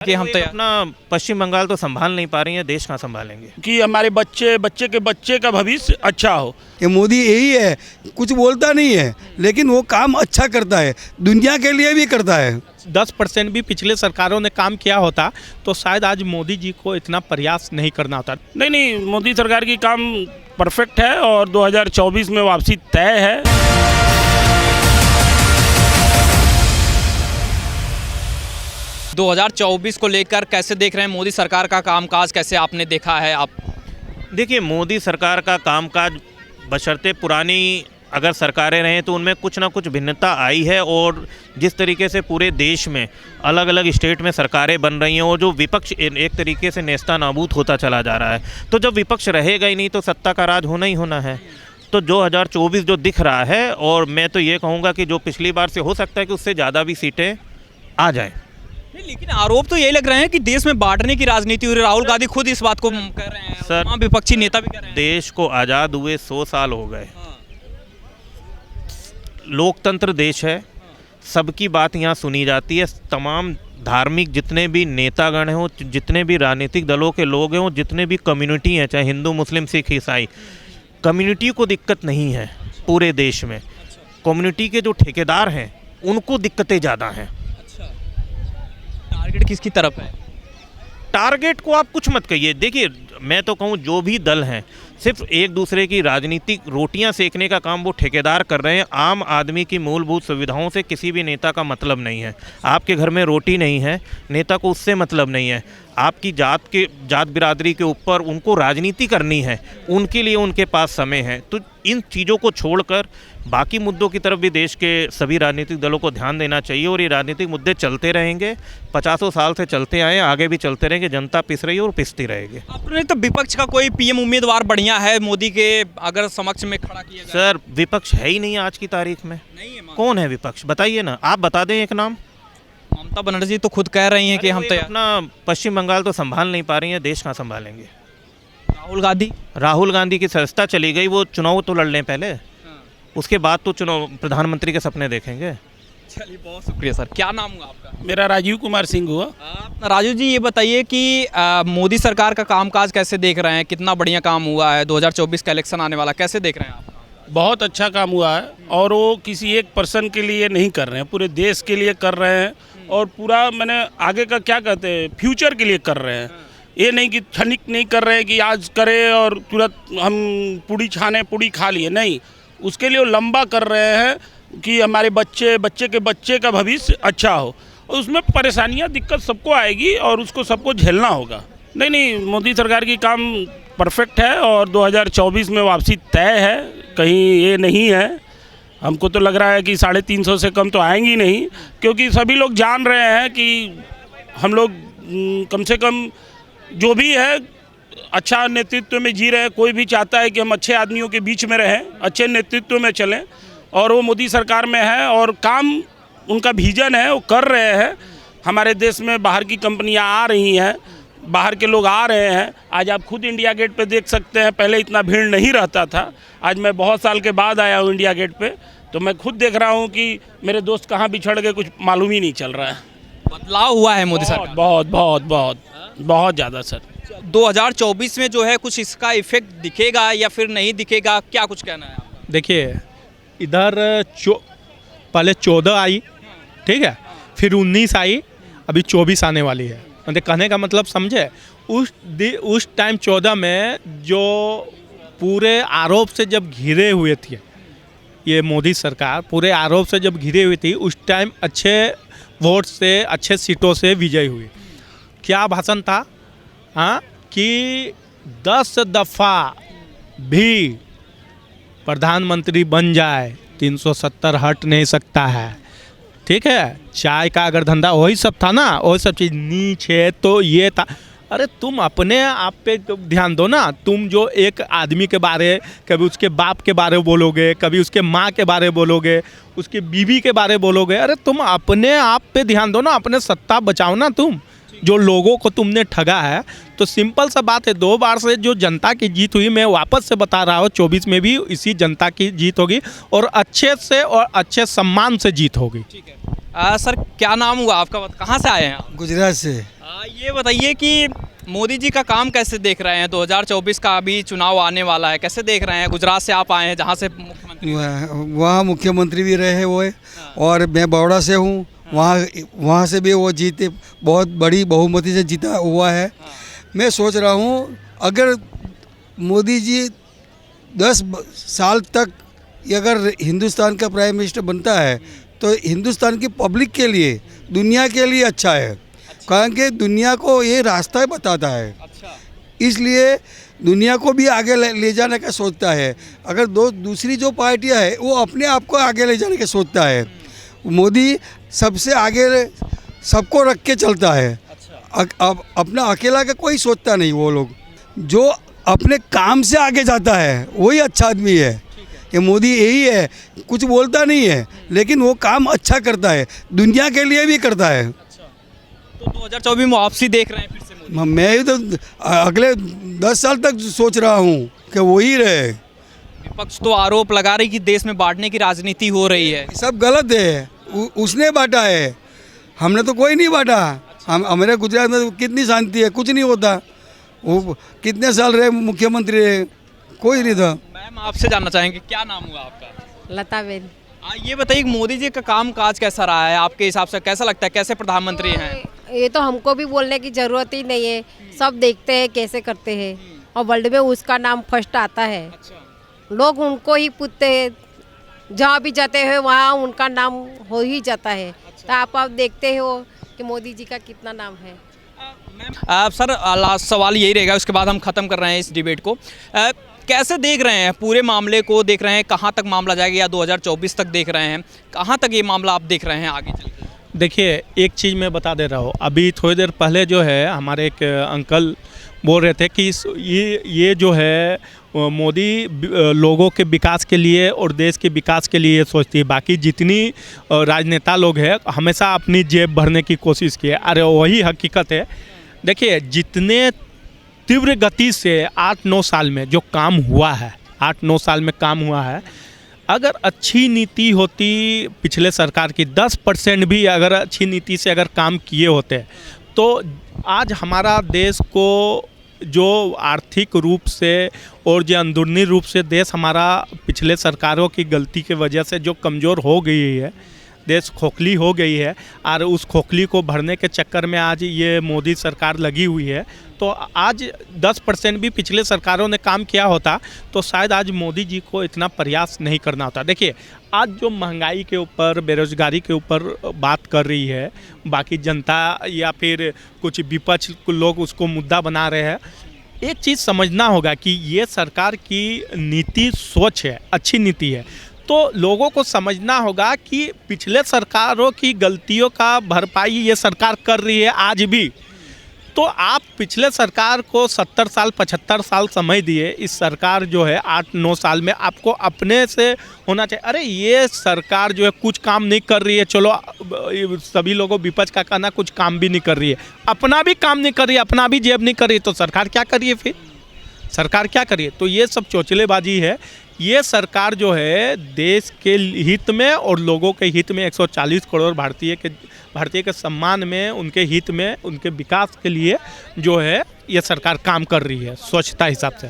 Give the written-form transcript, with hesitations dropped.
कि हम तैयार अपना पश्चिम बंगाल तो संभाल नहीं पा रही है, देश कहाँ संभालेंगे। कि हमारे बच्चे बच्चे के बच्चे का भविष्य अच्छा हो। ये मोदी यही है, कुछ बोलता नहीं है लेकिन वो काम अच्छा करता है, दुनिया के लिए भी करता है। 10% भी पिछले सरकारों ने काम किया होता तो शायद आज मोदी जी को इतना प्रयास नहीं करना होता। नहीं, मोदी सरकार की काम परफेक्ट है और 2024 में वापसी तय है। 2024 को लेकर कैसे देख रहे हैं मोदी सरकार का कामकाज, कैसे आपने देखा है आप? देखिए, मोदी सरकार का कामकाज बशर्ते पुरानी अगर सरकारें रहें तो उनमें कुछ ना कुछ भिन्नता आई है, और जिस तरीके से पूरे देश में अलग अलग स्टेट में सरकारें बन रही हैं और जो विपक्ष एक तरीके से नेस्ता नाबूद होता चला जा रहा है, तो जब विपक्ष रहेगा ही नहीं तो सत्ता का राज होना ही होना है। तो 2024 जो दिख रहा है, और मैं तो ये कहूँगा कि जो पिछली बार से हो सकता है कि उससे ज़्यादा भी सीटें आ जाएँ। लेकिन आरोप तो यही लग रहे हैं कि देश में बांटने की राजनीति हो रही है। राहुल गांधी खुद इस बात को कह रहे हैं, सर, तमाम विपक्षी नेता भी कह रहे हैं। देश को आज़ाद हुए 100 साल हो गए। लोकतंत्र देश है, सबकी बात यहाँ सुनी जाती है। तमाम धार्मिक जितने भी नेतागण हैं, जितने भी राजनीतिक दलों के लोग हैं, जितने भी कम्युनिटी हैं, चाहे हिंदू मुस्लिम सिख ईसाई, कम्युनिटी को दिक्कत नहीं है पूरे देश में। कम्युनिटी के जो ठेकेदार हैं उनको दिक्कतें ज़्यादा हैं। टारगेट किसकी तरफ है? टारगेट को आप कुछ मत कहिए। देखिए, मैं तो कहूँ जो भी दल हैं सिर्फ एक दूसरे की राजनीतिक रोटियां सेकने का काम वो ठेकेदार कर रहे हैं। आम आदमी की मूलभूत सुविधाओं से किसी भी नेता का मतलब नहीं है। आपके घर में रोटी नहीं है, नेता को उससे मतलब नहीं है। आपकी जात बिरादरी के ऊपर उनको राजनीति करनी है, उनके लिए उनके पास समय है। तो इन चीज़ों को छोड़कर बाकी मुद्दों की तरफ भी देश के सभी राजनीतिक दलों को ध्यान देना चाहिए, और ये राजनीतिक मुद्दे चलते रहेंगे, 50 साल से चलते आए, आगे भी चलते रहेंगे। जनता पिस रही है और पिसती रहेगी। आपने तो विपक्ष का कोई पीएम उम्मीदवार बढ़िया है मोदी के अगर समक्ष में खड़ा किया जाए? सर, विपक्ष है ही नहीं आज की तारीख में। नहीं है। कौन है विपक्ष, बताइए ना, आप बता दें एक नाम। ममता बनर्जी तो खुद कह रही हैं कि हम तैयार। अपना पश्चिम बंगाल तो संभाल नहीं पा रही है, देश कहाँ संभालेंगे। राहुल गांधी की सदस्यता चली गई, वो चुनाव तो लड़ लें पहले, उसके बाद तो चुनाव प्रधानमंत्री के सपने देखेंगे। चलिए, बहुत शुक्रिया सर। क्या नाम हुआ आपका? मेरा राजीव कुमार सिंह हुआ। राजू जी, ये बताइए कि मोदी सरकार का कामकाज कैसे देख रहे हैं? कितना बढ़िया काम हुआ है? 2024 का इलेक्शन आने वाला, कैसे देख रहे हैं आप? बहुत अच्छा काम हुआ है, और वो किसी एक पर्सन के लिए नहीं कर रहे हैं, पूरे देश के लिए कर रहे हैं, और पूरा मैंने आगे का क्या कहते हैं फ्यूचर के लिए कर रहे हैं। ये नहीं कि क्षणिक नहीं कर रहे हैं कि आज करें और तुरंत हम पूड़ी खा लिए, नहीं, उसके लिए वो लंबा कर रहे हैं कि हमारे बच्चे बच्चे के बच्चे का भविष्य अच्छा हो। और उसमें परेशानियां दिक्कत सबको आएगी और उसको सबको झेलना होगा। नहीं, मोदी सरकार की काम परफेक्ट है और 2024 में वापसी तय है, कहीं ये नहीं है। हमको तो लग रहा है कि 350 से कम तो आएंगी नहीं, क्योंकि सभी लोग जान रहे हैं कि हम लोग कम से कम जो भी है अच्छा नेतृत्व में जी रहे हैं। कोई भी चाहता है कि हम अच्छे आदमियों के बीच में रहें, अच्छे नेतृत्व में चलें, और वो मोदी सरकार में है और काम उनका विजन है, वो कर रहे हैं। हमारे देश में बाहर की कंपनियां आ रही हैं, बाहर के लोग आ रहे हैं। आज आप खुद इंडिया गेट पे देख सकते हैं, पहले इतना भीड़ नहीं रहता था। आज मैं बहुत साल के बाद आया हूँ इंडिया गेट पे, तो मैं खुद देख रहा हूँ कि मेरे दोस्त कहाँ बिछड़ गए, कुछ मालूम ही नहीं चल रहा है। बदलाव हुआ है मोदी सरकार? बहुत ज़्यादा सर। 2024 में जो है कुछ इसका इफेक्ट दिखेगा या फिर नहीं दिखेगा, क्या कुछ कहना है आपका? देखिए, इधर पहले 14 आई, ठीक है, फिर 19 आई, अभी 24 आने वाली है। मतलब कहने का मतलब समझे, उस टाइम 14 में जो पूरे आरोप से जब घिरे हुए थे, ये मोदी सरकार पूरे आरोप से जब घिरे हुई थी, उस टाइम अच्छे वोट से, अच्छे सीटों से विजय हुई। क्या भाषण था? हाँ, कि 10 दफ़ा भी प्रधानमंत्री बन जाए 370 हट नहीं सकता है, ठीक है। चाय का अगर धंधा वही सब था ना, वही सब चीज़ नीचे तो ये था। अरे तुम अपने आप पे ध्यान दो ना। तुम जो एक आदमी के बारे, कभी उसके बाप के बारे बोलोगे, कभी उसके माँ के बारे बोलोगे, उसके बीवी के बारे बोलोगे। अरे तुम अपने आप पे ध्यान दो ना, अपने सत्ता बचाओ ना। तुम जो लोगों को तुमने ठगा है, तो सिंपल सा बात है, 2 बार से जो जनता की जीत हुई, मैं वापस से बता रहा हूँ, 24 में भी इसी जनता की जीत होगी, और अच्छे से और अच्छे सम्मान से जीत होगी। ठीक है। सर, क्या नाम हुआ आपका? कहाँ से आए हैं आप? गुजरात से। ये बताइए कि मोदी जी का काम कैसे देख रहे हैं? 2024 का अभी चुनाव आने वाला है, कैसे देख रहे हैं? गुजरात से आप आए हैं जहाँ से मुख्यमंत्री वहाँ मुख्यमंत्री भी रहे वो है, और मैं बड़ौदा से हूँ, वहाँ से भी वो जीते, बहुत बड़ी बहुमती से जीता हुआ है। मैं सोच रहा हूँ अगर मोदी जी 10 साल तक अगर हिंदुस्तान का प्राइम मिनिस्टर बनता है तो हिंदुस्तान की पब्लिक के लिए, दुनिया के लिए अच्छा है, कारण कि दुनिया को ये रास्ता बताता है। इसलिए दुनिया को भी आगे ले जाने का सोचता है। अगर दूसरी जो पार्टियां है वो अपने आप को आगे ले जाने का सोचता है, मोदी सबसे आगे सबको रख के चलता है। अब अपना अकेला का कोई सोचता नहीं। वो लोग जो अपने काम से आगे जाता है वही अच्छा आदमी है। ये मोदी यही है, कुछ बोलता नहीं है लेकिन वो काम अच्छा करता है, दुनिया के लिए भी करता है। तो 2024 में वापसी देख रहे हैं फिर से मोदी? मैं ही तो अगले 10 साल तक सोच रहा हूँ कि वही रहे। विपक्ष तो आरोप लगा रही कि देश में बांटने की राजनीति हो रही है। सब गलत है, उसने बांटा है, हमने तो कोई नहीं बांटा। हमारे गुजरात में कितनी शांति है, कुछ नहीं होता। वो कितने साल रहे मुख्यमंत्री रहे, कोई नहीं था। मैम आपसे जानना चाहेंगे, क्या नाम हुआ आपका? लता बेन। ये बताइए कि मोदी जी का काम काज कैसा रहा है आपके हिसाब से? कैसा लगता है, कैसे प्रधानमंत्री हैं? ये तो हमको भी बोलने की ज़रूरत ही नहीं है, सब देखते हैं कैसे करते हैं, और वर्ल्ड में उसका नाम फर्स्ट आता है। लोग उनको ही पूछते हैं, जहाँ भी जाते हैं वहाँ उनका नाम हो ही जाता है। तो आप देखते हो कि मोदी जी का कितना नाम है। सर लास्ट सवाल यही रहेगा, उसके बाद हम ख़त्म कर रहे हैं इस डिबेट को। कैसे देख रहे हैं पूरे मामले को? देख रहे हैं कहाँ तक मामला जाएगा, या 2024 तक देख रहे हैं? कहाँ तक ये मामला आप देख रहे हैं आगे चल के? देखिए, एक चीज़ मैं बता दे रहा हूँ। अभी थोड़ी देर पहले जो है हमारे एक अंकल बोल रहे थे कि ये जो है मोदी लोगों के विकास के लिए और देश के विकास के लिए सोचती है। बाकी जितनी राजनेता लोग हैं हमेशा अपनी जेब भरने की कोशिश की है। अरे वही हकीकत है। देखिए, जितने तीव्र गति से 8-9 साल में जो काम हुआ है, 8-9 साल में काम हुआ है, अगर अच्छी नीति होती पिछले सरकार की, 10% भी अगर अच्छी नीति से अगर काम किए होते तो आज हमारा देश को जो आर्थिक रूप से और जो अंदरूनी रूप से देश हमारा पिछले सरकारों की गलती की वजह से जो कमज़ोर हो गई है, देश खोखली हो गई है, और उस खोखली को भरने के चक्कर में आज ये मोदी सरकार लगी हुई है। तो आज 10% भी पिछले सरकारों ने काम किया होता तो शायद आज मोदी जी को इतना प्रयास नहीं करना होता। देखिए, आज जो महंगाई के ऊपर, बेरोजगारी के ऊपर बात कर रही है बाकी जनता या फिर कुछ विपक्ष लोग उसको मुद्दा बना रहे हैं, एक चीज़ समझना होगा कि ये सरकार की नीति स्वच्छ है, अच्छी नीति है। तो लोगों को समझना होगा कि पिछले सरकारों की गलतियों का भरपाई ये सरकार कर रही है आज भी। तो आप पिछले सरकार को 70 साल 75 साल समय दिए, इस सरकार जो है 8-9 साल में आपको अपने से होना चाहिए। अरे ये सरकार जो है कुछ काम नहीं कर रही है, चलो सभी लोगों विपक्ष का कहना कुछ काम भी नहीं कर रही है, अपना भी काम नहीं कर रही है, अपना भी जेब नहीं कर रही है, तो सरकार क्या करिए? फिर सरकार क्या करिए? तो ये सब चौचलेबाजी है। ये सरकार जो है देश के हित में और लोगों के हित में, 140 करोड़ भारतीय के सम्मान में, उनके हित में, उनके विकास के लिए जो है ये सरकार काम कर रही है स्वच्छता हिसाब से।